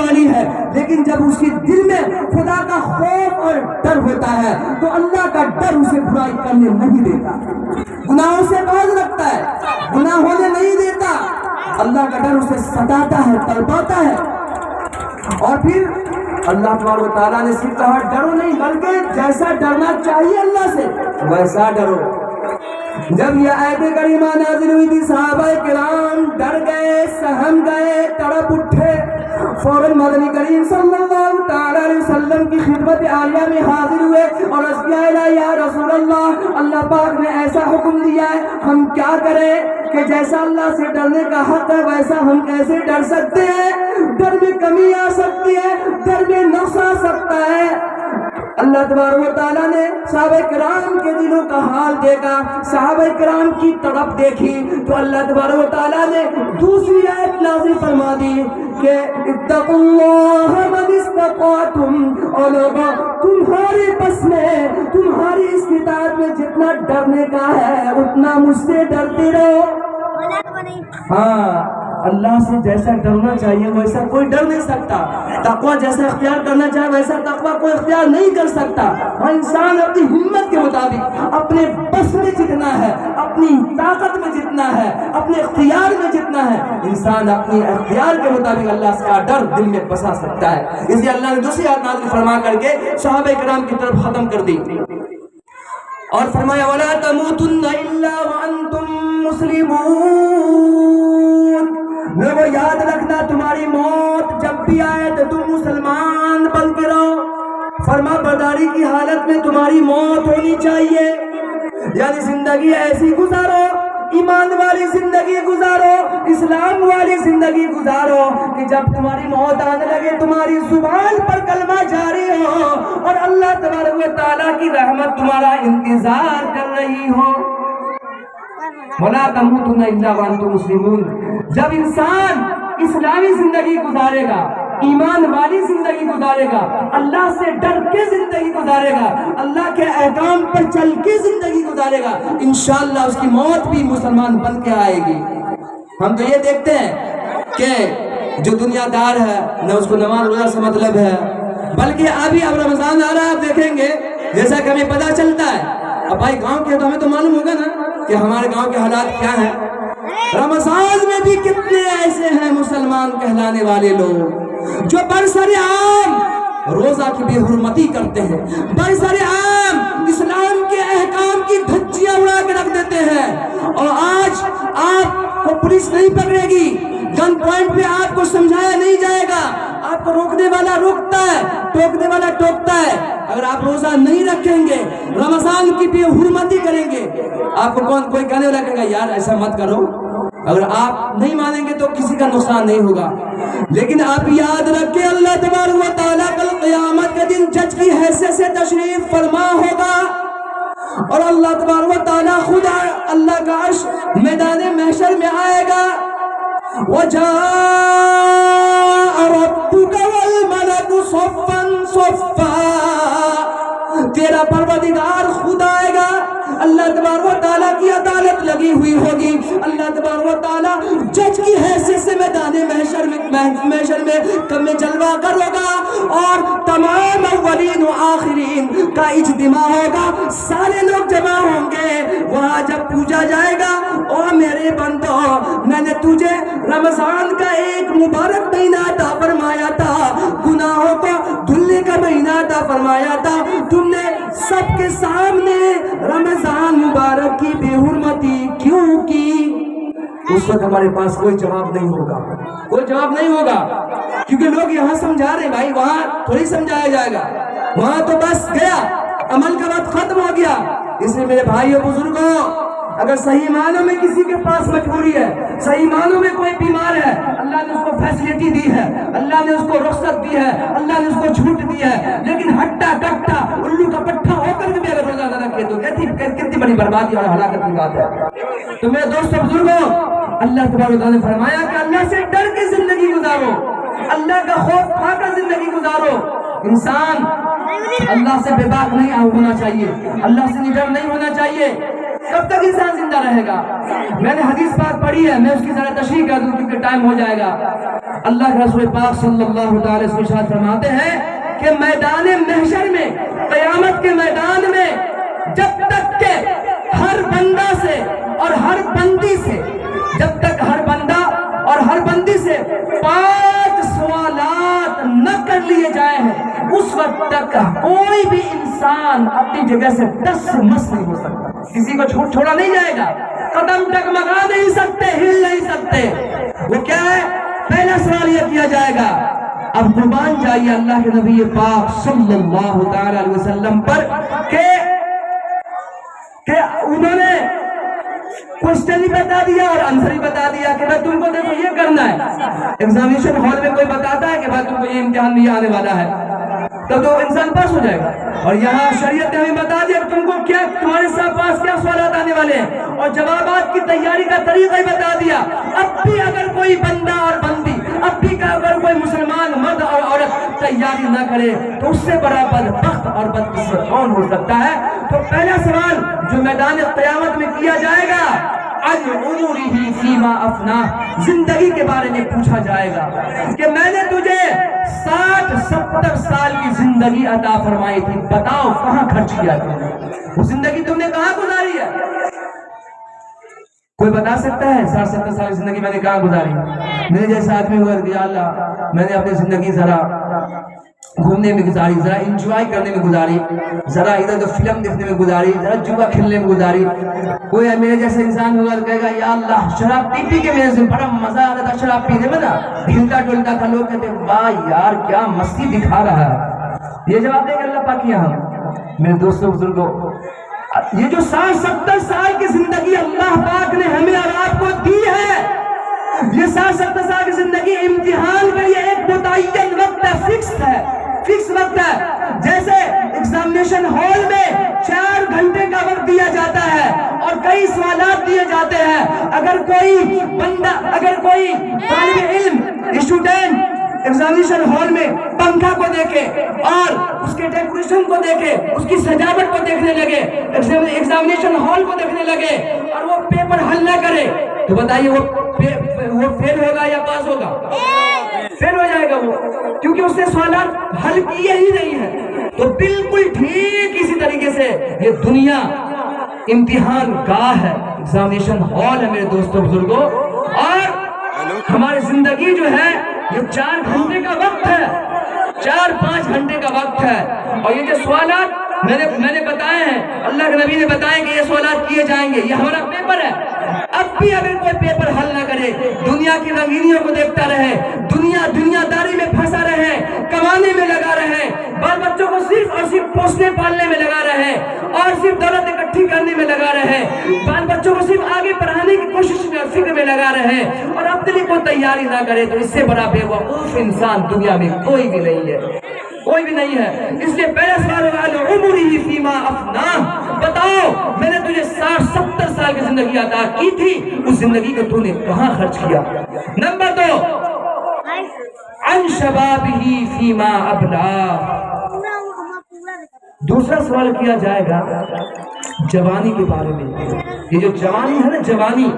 والی ہے، لیکن جب اس کے دل میں خدا کا خوف اور ڈر ہوتا ہے تو اللہ کا ڈر اسے برائی کرنے نہیں دیتا، گناہوں سے باز رکھتا ہے، گناہ ہونے نہیں دیتا، اللہ کا ڈر اسے ستاتا ہے، تڑپاتا ہے۔ اور پھر اللہ تبارک و تعالیٰ نے صرف کہا ڈرو نہیں، بلکہ جیسا ڈرنا چاہیے اللہ سے ویسا ڈرو۔ جب یہ آیت کریمہ نازل ہوئی تھی صحابہ کرام ڈر گئے، سہم گئے، تڑپ اٹھے، فوراً مدنی کریم صلی اللہ تعالی علیہ وسلم کی خدمت عالیہ میں حاضر ہوئے اور عرض کیا یا رسول اللہ، اللہ پاک نے ایسا حکم دیا ہے، ہم کیا کریں کہ جیسا اللہ سے ڈرنے کا حق ہے ویسا ہم کیسے ڈر سکتے ہیں؟ ڈر میں کمی آ سکتی ہے، ڈر میں نقص آ سکتا ہے۔ اللہ تبارک و تعالیٰ نے صحابہ کرام کے دلوں کا حال دیکھا، صحابہ کرام کی طرف دیکھی تو اللہ تبارک و تعالیٰ نے دوسری آیت نازل فرما دی کہ اتقوا اللہ من استطعتم، اور لوگوں تمہارے بس میں، تمہاری استطاعت میں جتنا ڈرنے کا ہے اتنا مجھ سے ڈرتے رہو۔ ہاں، اللہ سے جیسا ڈرنا چاہیے ویسا کوئی ڈر نہیں سکتا، تقویٰ جیسا اختیار کرنا چاہے ویسا تقویٰ کوئی اختیار نہیں کر سکتا۔ ہاں، انسان اپنی ہمت کے مطابق، اپنے بس میں جتنا ہے، اپنی طاقت میں جتنا ہے، اپنے اختیار میں جتنا ہے، انسان اپنی اختیار کے مطابق اللہ سے ڈر دل میں بسا سکتا ہے۔ اس لیے اللہ نے دوسری آیت نازل فرما کر کے صحابہ کرام کی طرف ختم کر دی اور فرمایا وَلَا تَمُوتُنَّ إِلَّا وَأَنْتُمْ مُسْلِمُونَ، لوگوں یاد رکھنا تمہاری موت جب بھی آئے تو تم مسلمان بن کے رہو، فرما برداری کی حالت میں تمہاری موت ہونی چاہیے، یعنی زندگی ایسی گزارو، ایمان والی زندگی گزارو، اسلام والی زندگی گزارو کہ جب تمہاری موت آنے لگے تمہاری زبان پر کلمہ جاری ہو اور اللہ تبارک و تعالیٰ کی رحمت تمہارا انتظار کر رہی ہو۔ وَلَا تَمُوتُنَّ إِلَّا وَأَنْتُمْ مُسْلِمُونَ، جب انسان اسلامی زندگی گزارے گا، ایمان والی زندگی گزارے گا، اللہ سے ڈر کے زندگی گزارے گا، اللہ کے احکام پر چل کے زندگی گزارے گا، انشاءاللہ اس کی موت بھی مسلمان بن کے آئے گی۔ ہم تو یہ دیکھتے ہیں کہ جو دنیا دار ہے نہ اس کو نماز روزہ سے مطلب ہے، بلکہ اب رمضان آ رہا ہے، آپ دیکھیں گے جیسا کہ ہمیں پتہ چلتا ہے، اب بھائی گاؤں کے تو ہمیں تو معلوم ہوگا نا کہ ہمارے گاؤں کے حالات کیا ہیں۔ رمضان میں بھی کتنے ایسے ہیں مسلمان کہلانے والے لوگ جو برسر عام روزہ کی بے حرمتی کرتے ہیں، برسر عام اسلام کے احکام کی دھجیاں اڑا کے رکھ دیتے ہیں، اور آج آپ کو پولیس نہیں پکڑے گی، گن پوائنٹ پہ آپ کو سمجھایا نہیں جائے گا، آپ کو روکنے والا روکتا ہے، ٹوکنے والا ٹوکتا ہے۔ اگر آپ روزہ نہیں رکھیں گے، رمضان کی بے حرمتی کریں گے، آپ کو کوئی کہنے والا کہے گا یار ایسا مت کرو، اگر آپ نہیں مانیں گے تو کسی کا نقصان نہیں ہوگا۔ لیکن آپ یاد رکھیں اللہ تبارک و تعالیٰ کل قیامت کے دن جج کی حیثیت سے تشریف فرما ہوگا، اور اللہ تبارک و تعالیٰ خود اللہ کا عرش میدان محشر میں آئے گا، وَجَاءَ رَبُّكَ وَالْمَلَكُ صَفًّا صَفًّا، تیرا پروردگار خود آئے گا، اللہ تبارک و تعالیٰ کی عدالت لگی ہوئی ہوگی، اللہ تبارک و تعالیٰ جج کی حیثیت سے میدان محشر میں جلوہ گر ہوگا، اور تمام اولین و آخرین کا اجتماع ہوگا، سارے لوگ جمع ہوں گے وہاں جب پوچھا جائے گا او میرے بندو، میں نے تجھے رمضان کا ایک مبارک مہینہ عطا فرمایا تھا، گناہوں کو دھلنے کا مہینہ عطا فرمایا تھا، تم نے سب کے سامنے رمضان مبارک کی بے حرمتی کیوں کی؟ اس وقت ہمارے پاس کوئی جواب نہیں ہوگا، کوئی جواب نہیں ہوگا، کیونکہ لوگ یہاں سمجھا رہے بھائی، وہاں تھوڑی سمجھایا جائے گا، وہاں تو بس گیا، عمل کا وقت ختم ہو گیا۔ اس لیے میرے بھائیوں بزرگوں، اگر صحیح معنوں میں کسی کے پاس مجبوری ہے، صحیح معنوں میں کوئی بیمار ہے، اللہ نے اس کو فیسلٹی دی ہے، اللہ نے اس کو رخصت دی ہے، اللہ نے اس کو چھوٹ دی ہے، لیکن ہٹا کٹا الو کا پٹھا ہو کر کے بھی اگر روزہ نہ رکھے تو کتنی بڑی بربادی اور ہلاکت کی بات ہے۔ تو میرے دوستوں بزرگوں، اللہ تبارک و تعالیٰ نے فرمایا کہ اللہ سے ڈر کے زندگی گزارو، اللہ کا خوف کھا کر زندگی گزارو۔ انسان اللہ سے بے باک نہیں ہونا چاہیے، اللہ سے نڈر نہیں ہونا چاہیے۔ کب تک انسان زندہ رہے گا؟ میں نے حدیث پاک پڑھی ہے، میں اس کی ذرا تشریح کر دوں کیونکہ ٹائم ہو جائے گا۔ اللہ کے رسول پاک صلی اللہ تعالی وسلم ارشاد فرماتے ہیں کہ میدان محشر میں، قیامت کے میدان میں، جب تک کہ ہر بندہ سے اور ہر بندی سے، جب تک ہر بندہ اور ہر بندی سے 5 سوالات نہ کر لیے جائے ہیں، اس وقت تک کوئی بھی انسان اپنی جگہ سے ٹس مس نہیں ہو سکتا، کسی کو چھوڑا نہیں جائے گا، قدم ٹکمگا نہیں سکتے، ہل نہیں سکتے۔ وہ کیا ہے؟ پہلا سوال یہ کیا جائے گا، اب قربان جائیے اللہ کے نبی پاک صلی اللہ تعالی علیہ وسلم پر کہ انہوں نے کوشچن بھی بتا دیا اور آنسر بھی بتا دیا کہ بھائی تم کو دیکھو یہ کرنا ہے۔ ایگزامینیشن ہال میں کوئی بتاتا ہے کہ بھائی تم کو یہ امتحان نہیں آنے والا ہے تو انسان پاس ہو جائے گا، اور یہاں شریعت نے ہمیں بتا دیا کہ تم کو کیا، تمہارے ساتھ پاس کیا سوالات آنے والے ہیں، اور جوابات کی تیاری کا طریقہ ہی بتا دیا۔ اب بھی اگر کوئی بندہ اور بندی، اب بھی اگر کوئی مسلمان مرد اور عورت تیاری نہ کرے تو اس سے بڑا بدبخت اور بدقسمت کون ہو سکتا ہے؟ تو پہلا سوال جو میدان قیامت میں کیا جائے گا، عن عمرہ فیما افناہ، زندگی کے بارے میں پوچھا جائے گا کہ میں نے تجھے 60-70 سال کی زندگی عطا فرمائی تھی، بتاؤ کہاں خرچ کیا تم نے؟ وہ زندگی تم نے کہاں گزاری ہے؟ کوئی بتا سکتا ہے 60-70 سال کی زندگی میں نے کہاں گزاری؟ میرے جیسا آدمی ہوا کہ یا اللہ میں نے اپنی زندگی ذرا گھومنے میں گزاری، ذرا انجوائے کرنے میں گزاری، ذرا ادھر ادھر فلم دیکھنے میں گزاری، ذرا جوا کھیلنے میں گزاری۔ کوئی میرے جیسا انسان ہوگا تو کہے گا یا اللہ شراب پی پی کے میرے سے بڑا مزہ آتا تھا شراب پینے میں نا، ہلتا ڈلتا تھا، لوگ کہتے ہیں واہ یار کیا مستی دکھا رہا ہے۔ یہ جواب دے گا اللہ پاک یہاں۔ میرے دوستوں بزرگوں، یہ جو 60-70 سال کی زندگی اللہ پاک نے ہمیں اور آپ کو دی ہے، یہ 60-70 سال کی زندگی امتحان کے لیے ایک متعین وقت ہے، فکس وقت ہے۔ جیسے ایگزامینیشن ہال میں 4 گھنٹے کا وقت دیا جاتا ہے اور کئی سوالات دیے جاتے ہیں۔ اگر کوئی بندہ، اگر کوئی طالب علم، اسٹوڈنٹ ایگزامینیشن ہال میں پنکھا کو دیکھے اور اس کے ڈیکوریشن کو دیکھے، اس کی سجاوٹ کو دیکھنے لگے، ایگزامینیشن ہال کو دیکھنے لگے اور وہ پیپر حل نہ کرے تو بتائیے وہ فیل ہوگا یا پاس ہوگا؟ فیل ہو جائے گا وہ، کیونکہ اس نے سوالات حل کیے ہی نہیں ہیں۔ تو بالکل ٹھیک اسی طریقے سے یہ دنیا امتحان گاہ ہے، ایگزامینیشن ہال ہے میرے دوستوں بزرگوں، اور ہماری زندگی جو ہے یہ 4 گھنٹے کا وقت ہے، 4-5 گھنٹے کا وقت ہے، اور یہ جو سوالات میں نے بتائے ہیں، اللہ کے نبی نے بتایا کہ یہ سوالات کیے جائیں گے، یہ ہمارا پیپر ہے۔ اب بھی اگر کوئی پیپر حل نہ کرے، دنیا کی رنگینیوں کو دیکھتا رہے، دنیا داری میں پھنسا رہے، کمانے میں لگا رہے، بال بچوں کو صرف اور صرف پوسنے پالنے میں لگا رہے، اور صرف دولت اکٹھی کرنے میں لگا رہے، بال بچوں کو صرف آگے پڑھانے کی کوشش میں اور فکر میں لگا رہے، اور اپنے لیے کوئی تیاری نہ کرے، تو اس سے بڑا بے وقوف انسان دنیا میں کوئی بھی نہیں ہے، کوئی بھی نہیں ہے۔ اس لیے پہلا سوال ہے عمرہ فیما افناہ، بتاؤ میں نے تجھے 60-70 سال کی زندگی عطا کی تھی، اس زندگی کو تو نے کہاں خرچ کیا؟ نمبر 2، عن شبابہ فیما ابلاہ، دوسرا سوال کیا جائے گا جوانی کے بارے میں۔ یہ جو جوانی ہے نا، جوانی